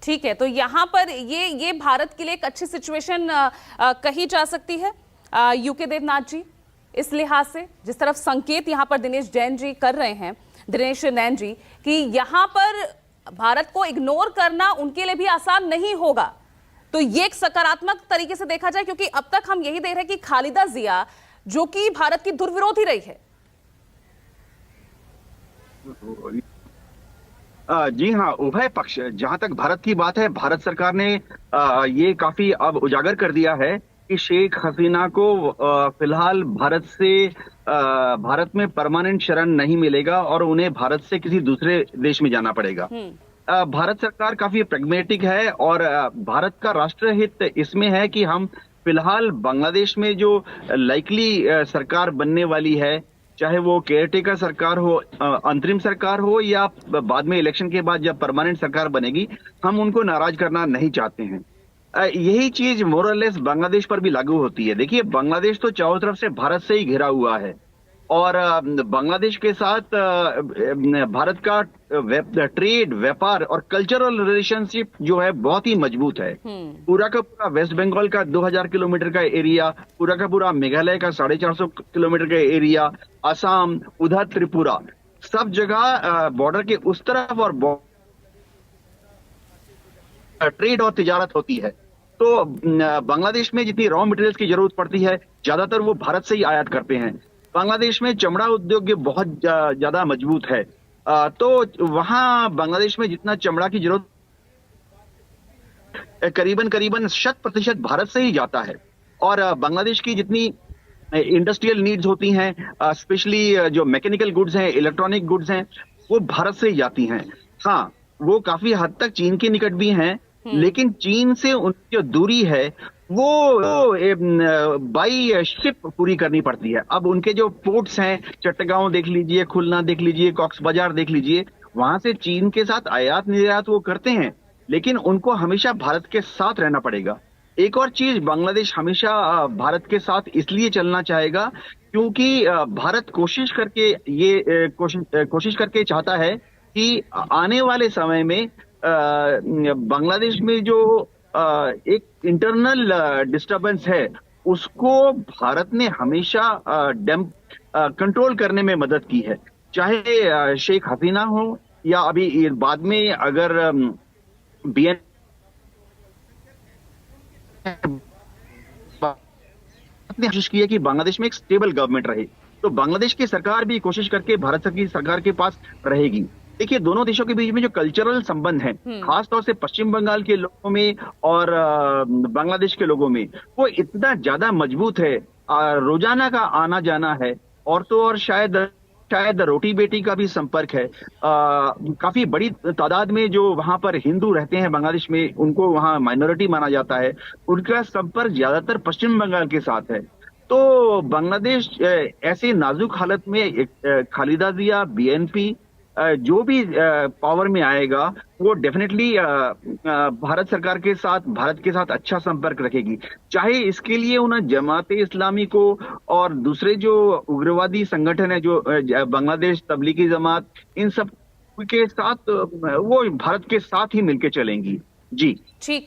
ठीक है, तो यहाँ पर ये भारत के लिए एक अच्छी सिचुएशन कही जा सकती है यूके देवनाथ जी, इस लिहाज से जिस तरफ संकेत यहाँ पर दिनेश जैन जी कर रहे हैं, दिनेश नैन जी, कि यहाँ पर भारत को इग्नोर करना उनके लिए भी आसान नहीं होगा। तो ये एक सकारात्मक तरीके से देखा जाए, क्योंकि अब तक हम यही देख रहे हैं कि खालिदा जिया जो कि भारत की दुर्विरोधी रही है। जी हाँ, उभय पक्ष, जहां तक भारत की बात है, भारत सरकार ने ये काफी अब उजागर कर दिया है कि शेख हसीना को फिलहाल भारत में परमानेंट शरण नहीं मिलेगा और उन्हें भारत से किसी दूसरे देश में जाना पड़ेगा। भारत सरकार काफी प्रैग्मेटिक है और भारत का राष्ट्रहित इसमें है कि हम फिलहाल बांग्लादेश में जो लाइकली सरकार बनने वाली है, चाहे वो केयरटेकर सरकार हो, अंतरिम सरकार हो, या बाद में इलेक्शन के बाद जब परमानेंट सरकार बनेगी, हम उनको नाराज करना नहीं चाहते हैं। यही चीज मोरलेस बांग्लादेश पर भी लागू होती है। देखिए, बांग्लादेश तो चारों तरफ से भारत से ही घिरा हुआ है और बांग्लादेश के साथ भारत का ट्रेड, व्यापार और कल्चरल रिलेशनशिप जो है बहुत ही मजबूत है। पूरा का पूरा वेस्ट बंगाल का 2000 किलोमीटर का एरिया, पूरा का पूरा मेघालय का 450 किलोमीटर का एरिया, असम, उधर त्रिपुरा, सब जगह बॉर्डर के उस तरफ और ट्रेड और तिजारत होती है। तो बांग्लादेश में जितनी रॉ मटेरियल्स की जरूरत पड़ती है, ज्यादातर वो भारत से ही आयात करते हैं। बांग्लादेश में चमड़ा उद्योग बहुत ज्यादा मजबूत है, तो वहां बांग्लादेश में जितना चमड़ा की जरूरत करीबन 100% भारत से ही जाता है। और बांग्लादेश की जितनी इंडस्ट्रियल नीड्स होती हैं, स्पेशली जो मैकेनिकल गुड्स हैं, इलेक्ट्रॉनिक गुड्स हैं, वो भारत से ही जाती हैं। हाँ, वो काफी हद तक चीन के निकट भी हैं, लेकिन चीन से उनकी जो दूरी है वो बाई शिप पूरी करनी पड़ती है। अब उनके जो पोर्ट्स हैं, चट्टगांव देख लीजिए, खुलना देख लीजिए, कॉक्स बाजार देख लीजिए, वहां से चीन के साथ आयात निर्यात वो करते हैं, लेकिन उनको हमेशा भारत के साथ रहना पड़ेगा। एक और चीज, बांग्लादेश हमेशा भारत के साथ इसलिए चलना चाहेगा क्योंकि भारत कोशिश करके चाहता है कि आने वाले समय में बांग्लादेश में जो एक इंटरनल डिस्टरबेंस है, उसको भारत ने हमेशा कंट्रोल करने में मदद की है। चाहे शेख हसीना हो या अभी बाद में अगर बीएन ने कोशिश की है कि बांग्लादेश में एक स्टेबल गवर्नमेंट रहे, तो बांग्लादेश की सरकार भी कोशिश करके भारत की सरकार के पास रहेगी। देखिए, दोनों देशों के बीच में जो कल्चरल संबंध है, खास तौर से पश्चिम बंगाल के लोगों में और बांग्लादेश के लोगों में, वो इतना ज्यादा मजबूत है। रोजाना का आना जाना है, और तो और शायद रोटी बेटी का भी संपर्क है। काफी बड़ी तादाद में जो वहां पर हिंदू रहते हैं बांग्लादेश में, उनको वहां माइनॉरिटी माना जाता है, उनका संपर्क ज्यादातर पश्चिम बंगाल के साथ है। तो बांग्लादेश ऐसे नाजुक हालत में खालिदा जिया, बीएनपी जो भी पावर में आएगा, वो डेफिनेटली भारत सरकार के साथ, भारत के साथ अच्छा संपर्क रखेगी। चाहे इसके लिए उन्हें जमात इस्लामी को और दूसरे जो उग्रवादी संगठन है, जो बांग्लादेश तबलीगी जमात, इन सब के साथ वो भारत के साथ ही मिलकर चलेंगी। जी ठीक।